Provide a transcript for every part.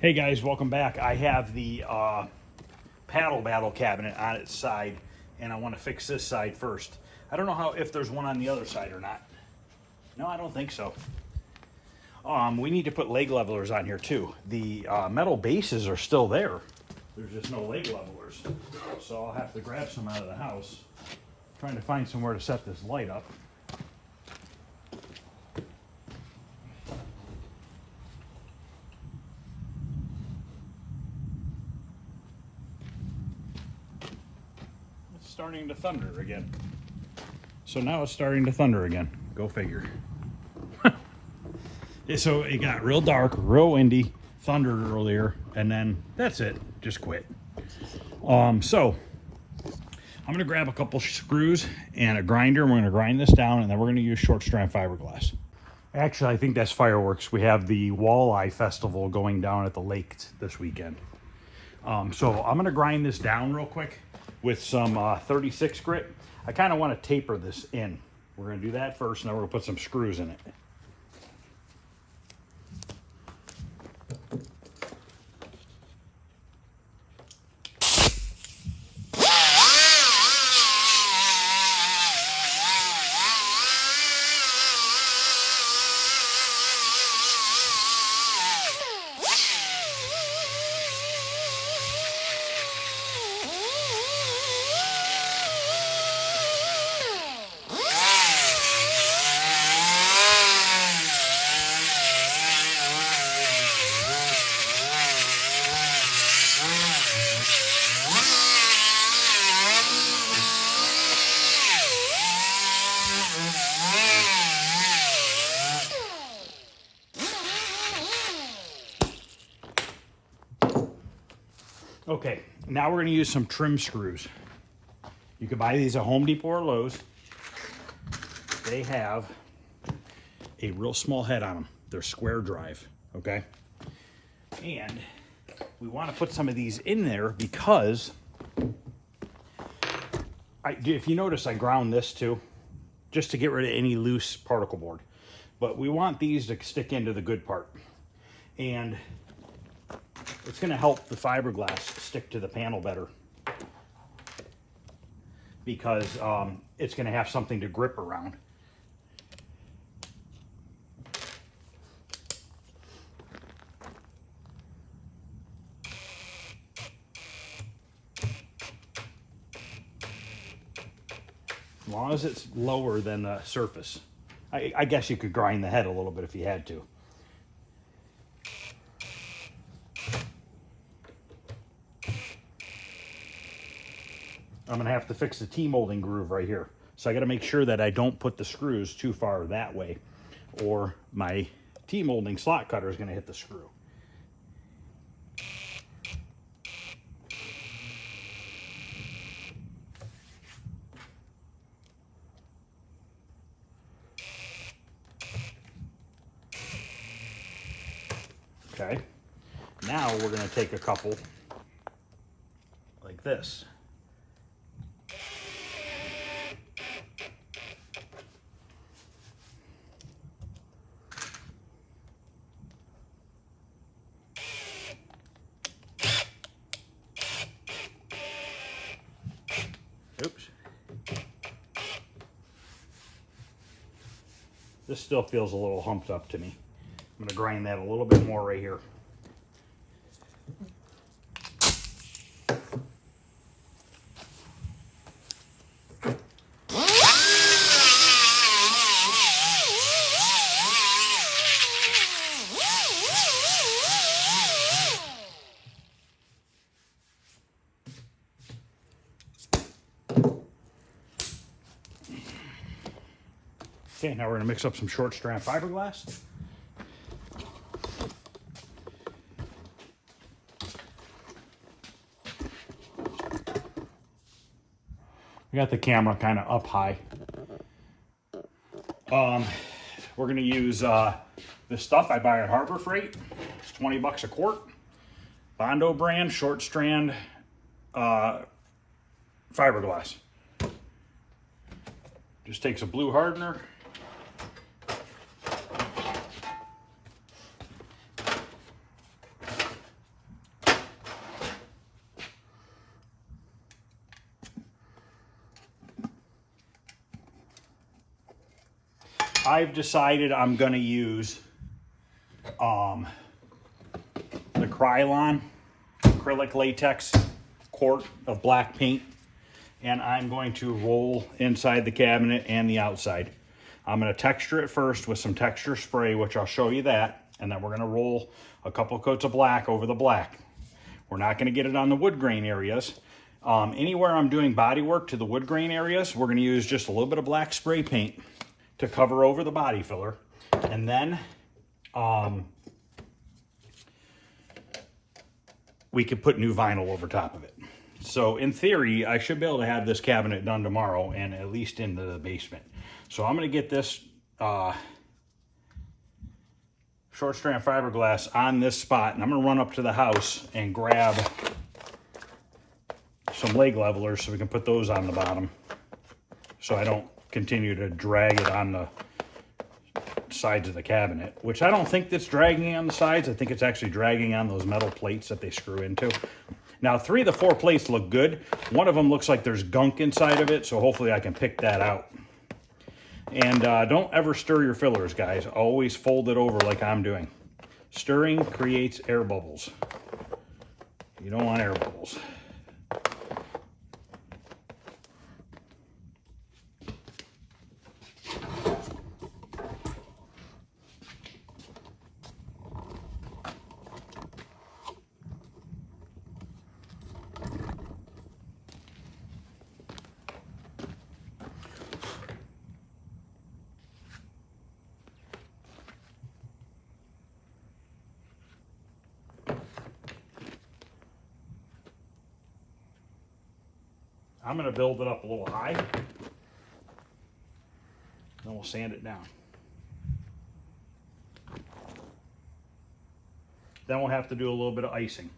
Hey guys, welcome back. I have the paddle battle cabinet on its side, and I want to fix this side first. I don't know if there's one on the other side or not. No, I don't think so. We need to put leg levelers on here too. The metal bases are still there. There's just no leg levelers. So I'll have to grab some out of the house. Trying to find somewhere to set this light up. Starting to thunder again. So now it's starting to thunder again. Go figure. So it got real dark, real windy, thundered earlier, and then that's it. Just quit. So I'm gonna grab a couple screws and a grinder, and we're gonna grind this down, and then we're gonna use short strand fiberglass. Actually, I think that's fireworks. We have the Walleye Festival going down at the lake this weekend. So I'm gonna grind this down real quick with some 36 grit. I kind of want to taper this in. We're going to do that first, and then we're going to put some screws in it. Okay, now we're going to use some trim screws. You can buy these at Home Depot or Lowe's. They have a real small head on them. They're square drive, okay? And we want to put some of these in there because, if you notice, I ground this too, just to get rid of any loose particle board. But we want these to stick into the good part. And it's going to help the fiberglass stick to the panel better because it's going to have something to grip around. As long as it's lower than the surface. I guess you could grind the head a little bit if you had to. I'm going to have to fix the T-molding groove right here. So I got to make sure that I don't put the screws too far that way, or my T-molding slot cutter is going to hit the screw. Okay, now we're going to take a couple like this. Oops. This still feels a little humped up to me. I'm going to grind that a little bit more right here. Okay, now we're going to mix up some short strand fiberglass. I got the camera kind of up high. We're going to use this stuff I buy at Harbor Freight. It's 20 bucks a quart. Bondo brand short strand fiberglass. Just takes a blue hardener. I've decided I'm going to use the Krylon acrylic latex quart of black paint, and I'm going to roll inside the cabinet and the outside. I'm going to texture it first with some texture spray, which I'll show you that, and then we're going to roll a couple coats of black over the black. We're not going to get it on the wood grain areas. Anywhere I'm doing body work to the wood grain areas, we're going to use just a little bit of black spray paint to cover over the body filler, and then we could put new vinyl over top of it. So in theory, I should be able to have this cabinet done tomorrow and at least into the basement. So I'm going to get this short strand fiberglass on this spot, and I'm going to run up to the house and grab some leg levelers so we can put those on the bottom so I don't continue to drag it on the sides of the cabinet, which I don't think that's dragging on the sides. I think it's actually dragging on those metal plates that they screw into. Now, 3 of the 4 plates look good. One of them looks like there's gunk inside of it, so hopefully I can pick that out. And don't ever stir your fillers, guys. Always fold it over like I'm doing. Stirring creates air bubbles. You don't want air bubbles. I'm going to build it up a little high, then we'll sand it down. Then we'll have to do a little bit of icing.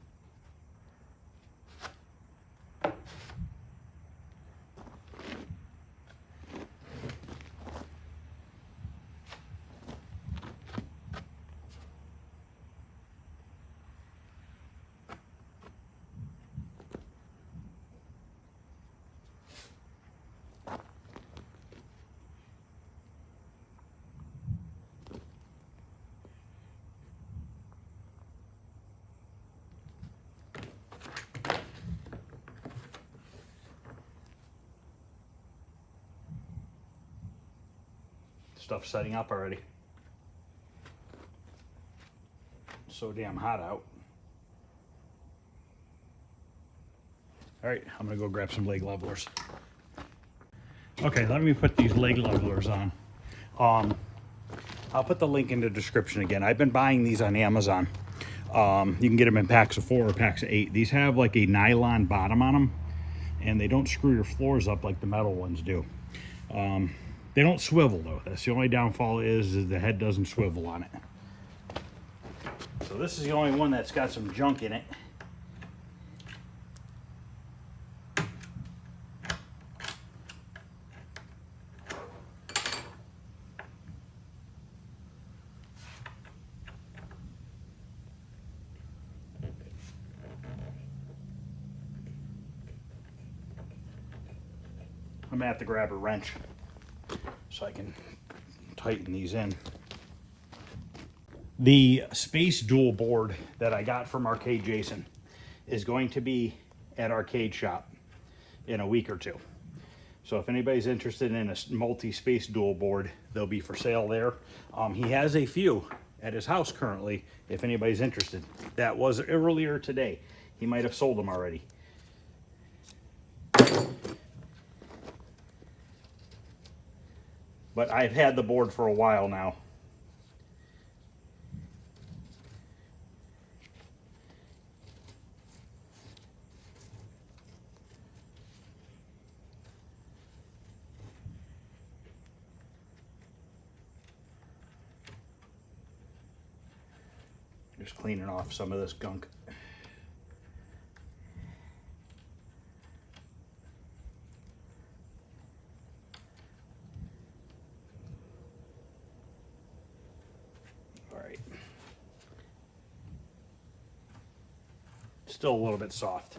Stuff's setting up already. It's so damn hot out. All right, I'm gonna go grab some leg levelers. Okay, let me put these leg levelers on. I'll put the link in the description again. I've been buying these on Amazon. You can get them in packs of 4 or packs of 8. These have like a nylon bottom on them, and they don't screw your floors up like the metal ones do. They don't swivel though. That's the only downfall is the head doesn't swivel on it. So this is the only one that's got some junk in it. I'm gonna have to grab a wrench so I can tighten these in. The space dual board that I got from Arcade Jason is going to be at Arcade Shop in a week or 2. So if anybody's interested in a multi-space dual board, they'll be for sale there. He has a few at his house currently, if anybody's interested. That was earlier today. He might have sold them already. But I've had the board for a while now. Just cleaning off some of this gunk. Still a little bit soft.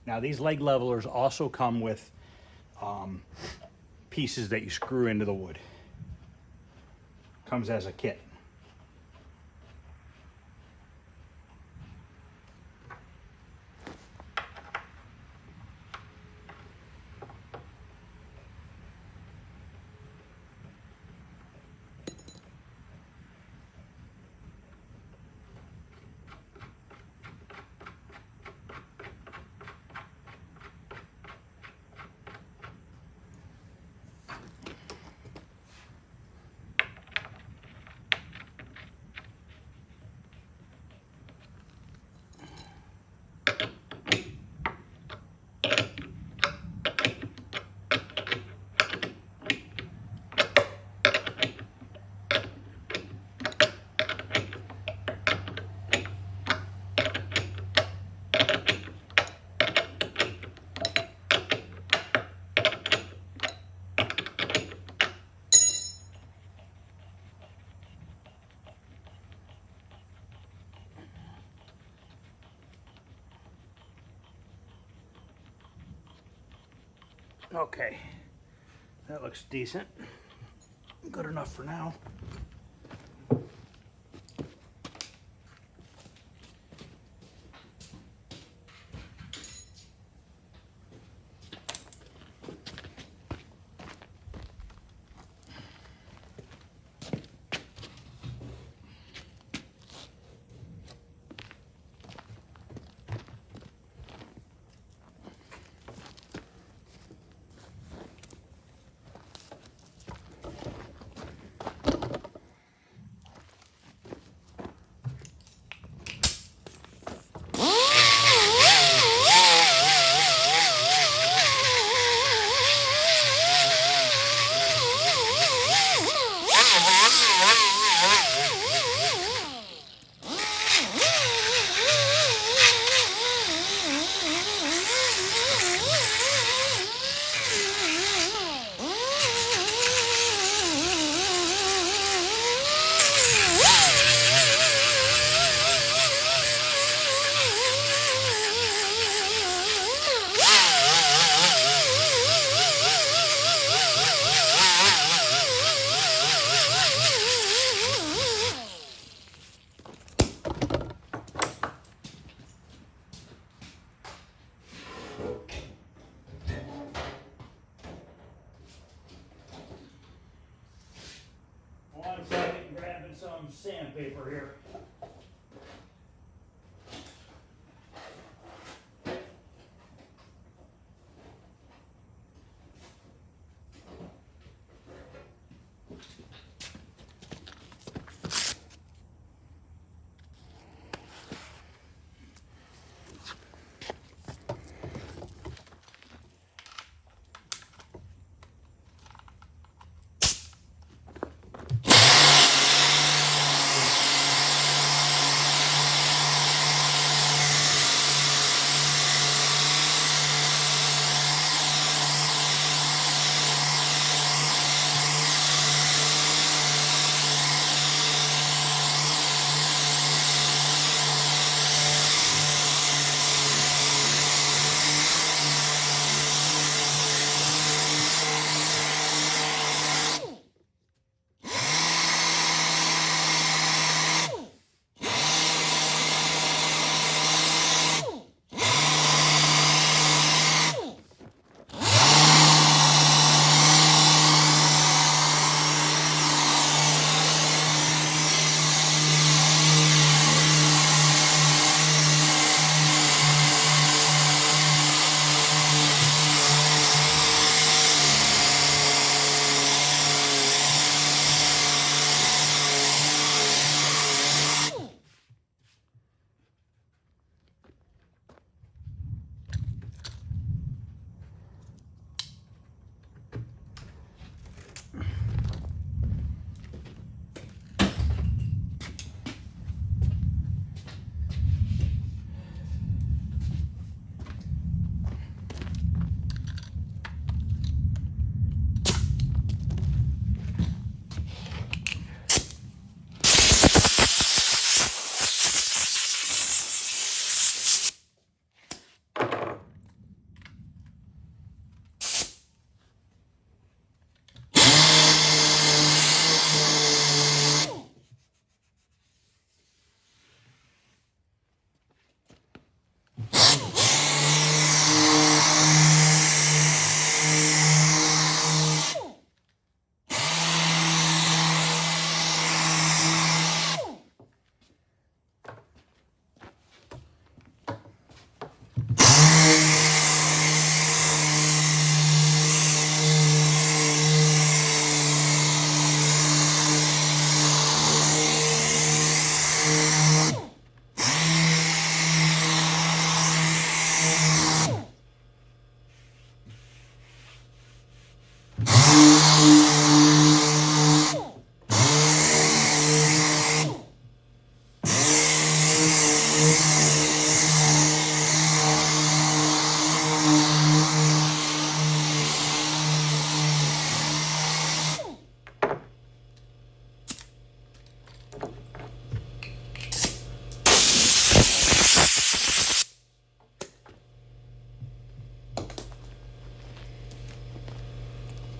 Now these leg levelers also come with pieces that you screw into the wood. Comes as a kit. Okay, that looks decent. Good enough for now. One second, grabbing some sandpaper here.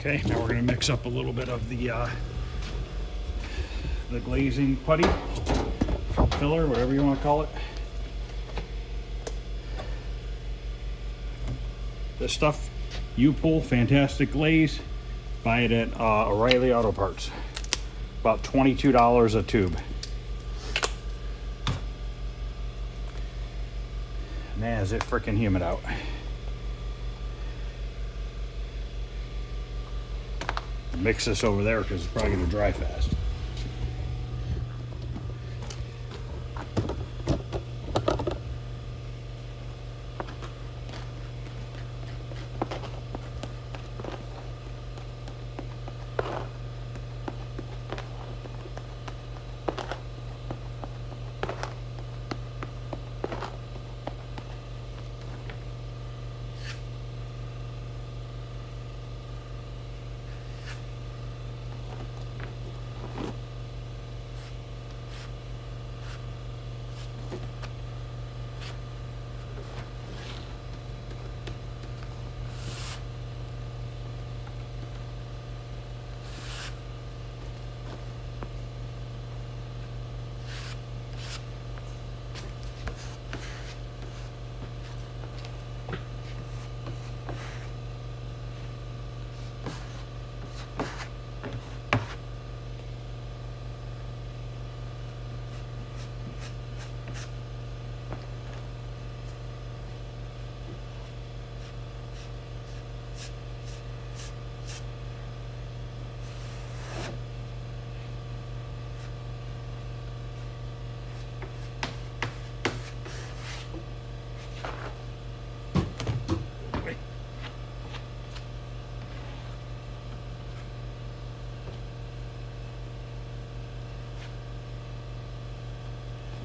Okay, now we're going to mix up a little bit of the glazing putty, filler, whatever you want to call it. This stuff, U-Pull, fantastic glaze. Buy it at O'Reilly Auto Parts. About $22 a tube. Man, is it freaking humid out. Mix this over there because it's probably going to dry fast.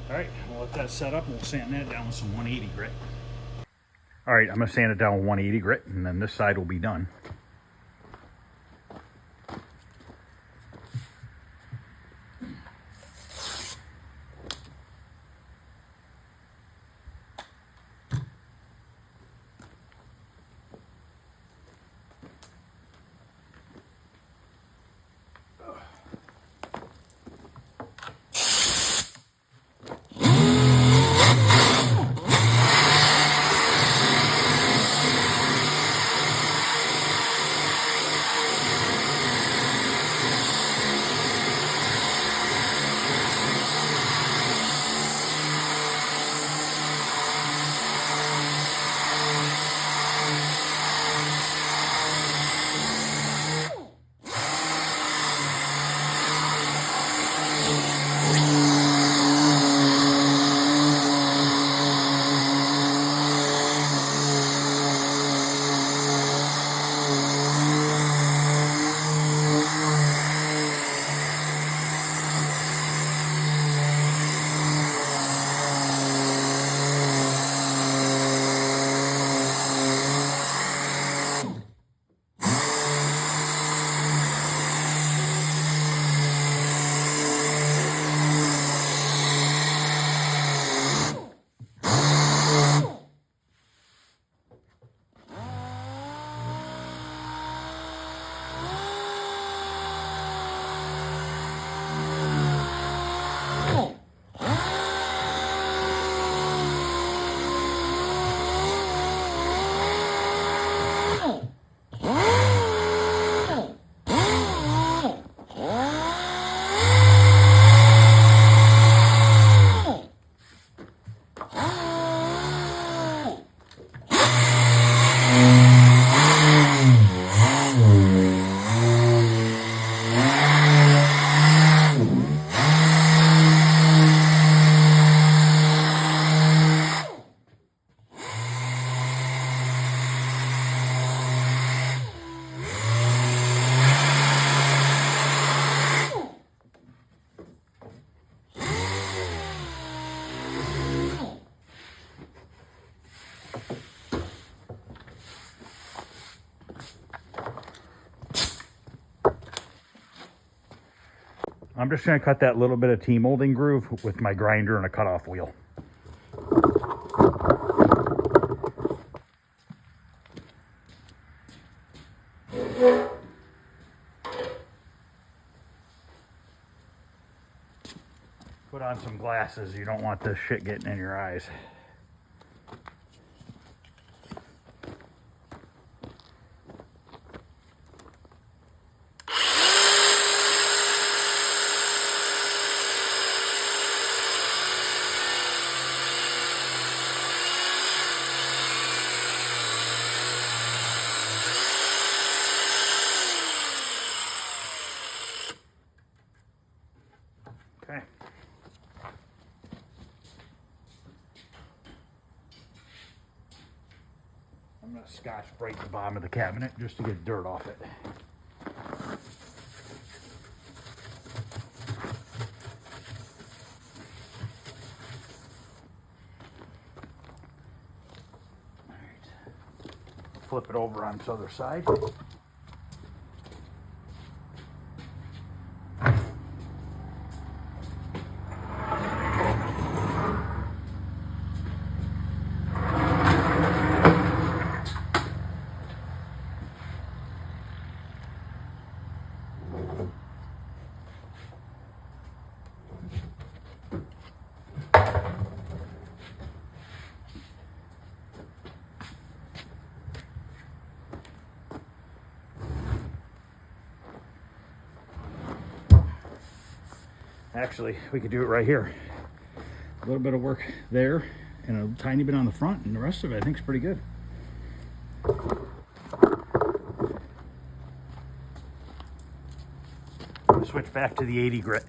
All right, we'll let that set up and we'll sand that down with some 180 grit. All right, I'm gonna sand it down with 180 grit and then this side will be done. I'm just going to cut that little bit of T-molding groove with my grinder and a cutoff wheel. put on some glasses. You don't want this shit getting in your eyes. Okay. I'm going to Scotch break the bottom of the cabinet just to get dirt off it. All right. Flip it over on its other side. Actually, we could do it right here. A little bit of work there and a tiny bit on the front, and the rest of it I think is pretty good. Switch back to the 80 grit.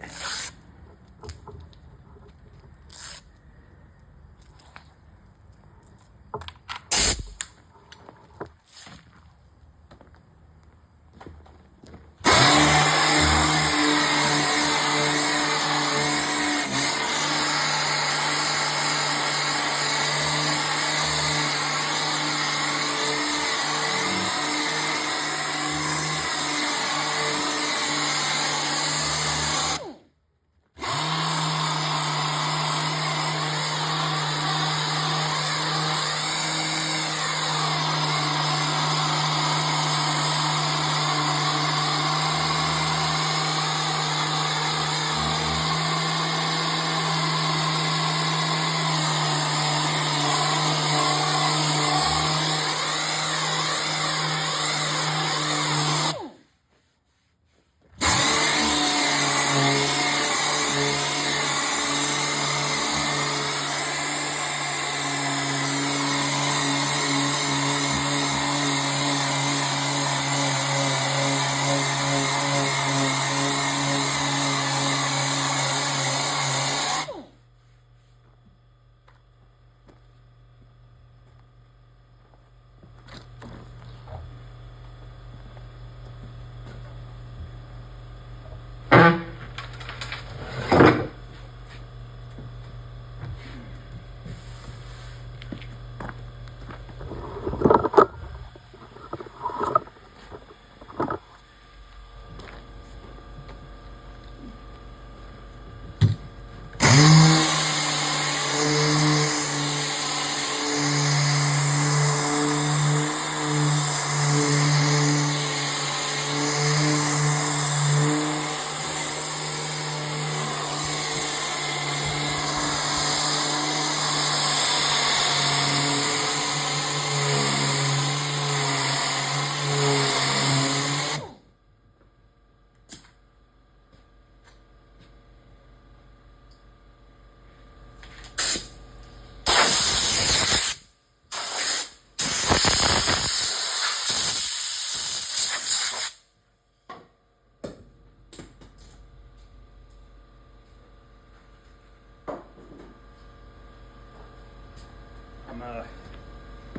I'm gonna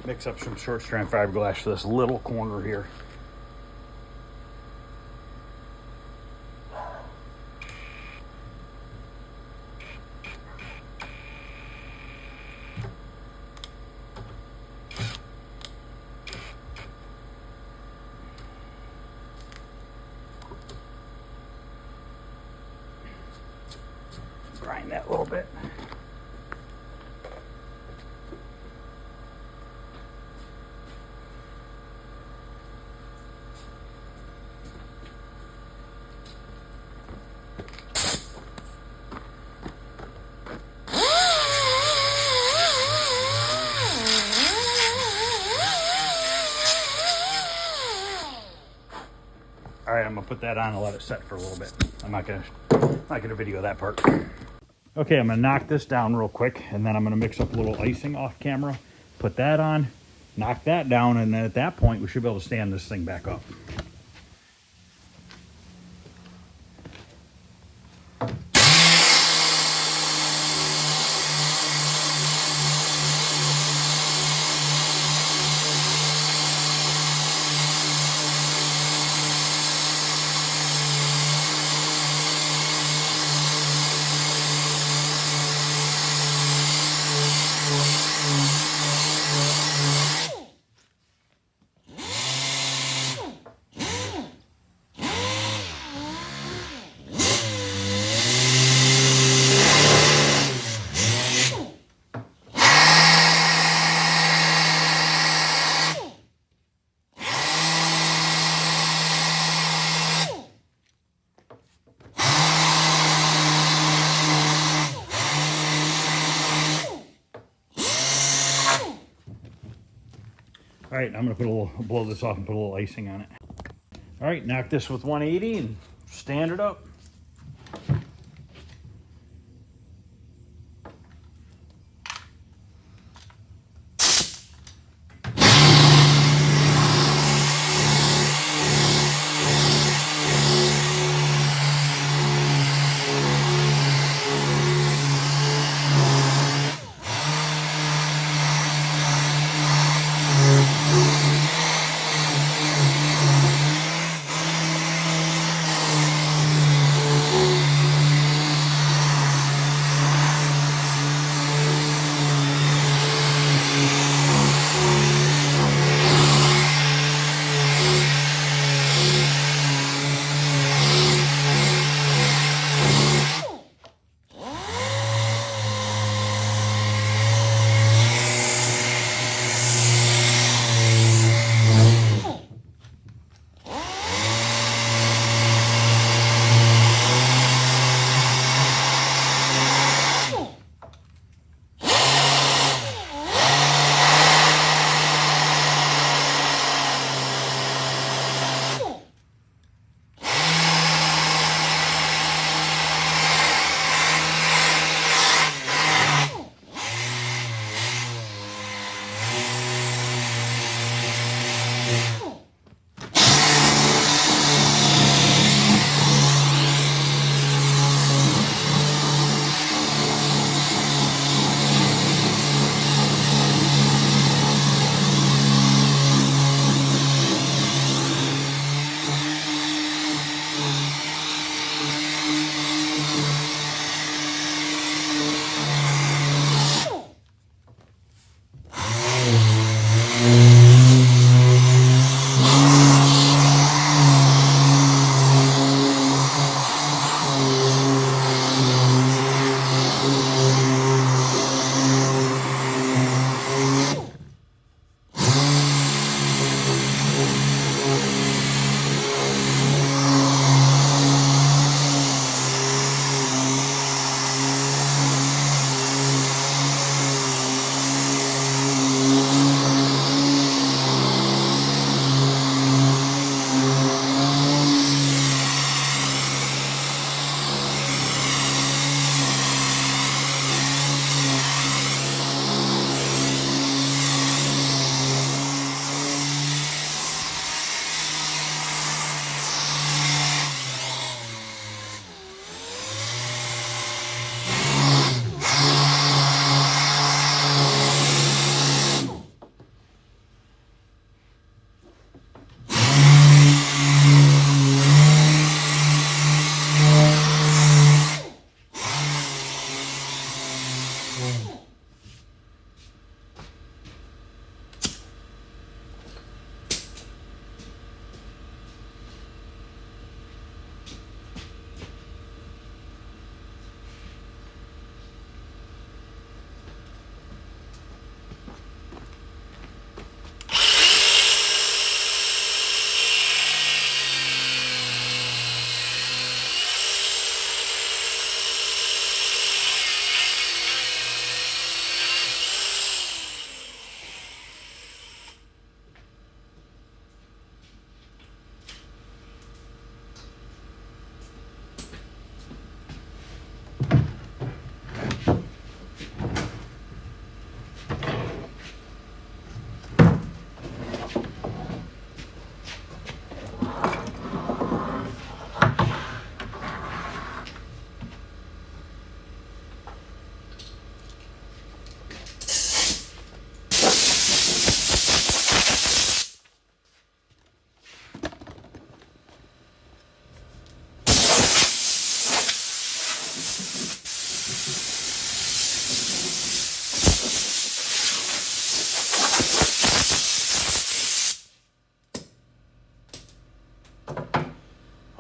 mix up some short strand fiberglass for this little corner here. Grind that a little bit. gonna put that on and let it set for a little bit. I'm not gonna video that part. Okay, I'm gonna knock this down real quick, and then I'm gonna mix up a little icing off camera, put that on, knock that down, and then at that point we should be able to stand this thing back up. All right, I'm gonna blow this off and put a little icing on it. All right, knock this with 180 and stand it up.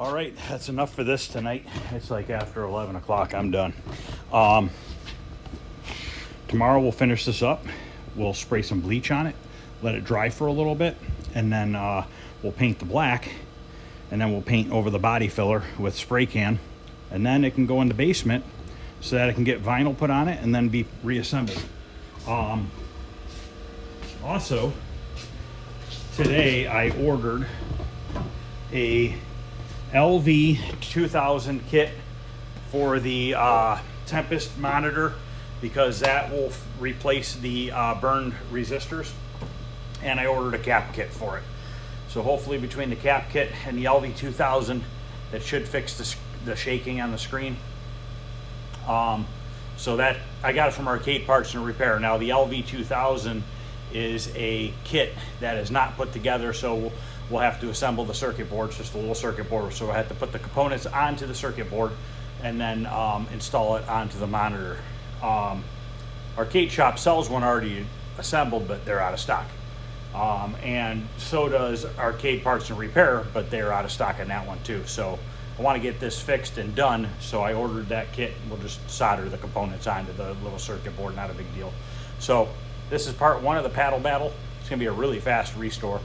All right, that's enough for this tonight. It's like after 11 o'clock, I'm done. Tomorrow we'll finish this up. We'll spray some bleach on it, let it dry for a little bit, and then we'll paint the black, and then we'll paint over the body filler with spray can, and then it can go in the basement so that it can get vinyl put on it and then be reassembled. Also, today I ordered a LV 2000 kit for the Tempest monitor, because that will replace the burned resistors, and I ordered a cap kit for it. So hopefully between the cap kit and the LV 2000, that should fix the shaking on the screen. So that I got it from Arcade Parts and Repair. Now the LV 2000 is a kit that is not put together, so we'll have to assemble the circuit board. It's just a little circuit board, so I have to put the components onto the circuit board and then install it onto the monitor. Arcade Shop sells one already assembled, but they're out of stock. And so does Arcade Parts and Repair, but they're out of stock on that one too. So I want to get this fixed and done, so I ordered that kit. We'll just solder the components onto the little circuit board, not a big deal. So this is part one of the paddle battle. It's gonna be a really fast restore.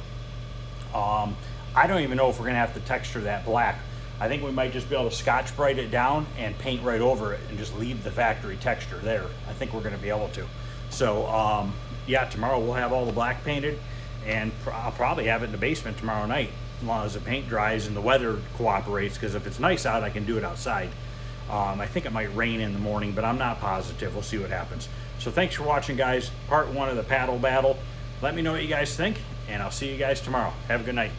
I don't even know if we're gonna have to texture that black. I think we might just be able to Scotch Brite it down and paint right over it and just leave the factory texture there. I think we're gonna be able to. So yeah, tomorrow we'll have all the black painted, and I'll probably have it in the basement tomorrow night, as long as the paint dries and the weather cooperates, because if it's nice out, I can do it outside. I think it might rain in the morning, but I'm not positive. We'll see what happens. So thanks for watching, guys. Part one of the paddle battle. Let me know what you guys think, and I'll see you guys tomorrow. Have a good night.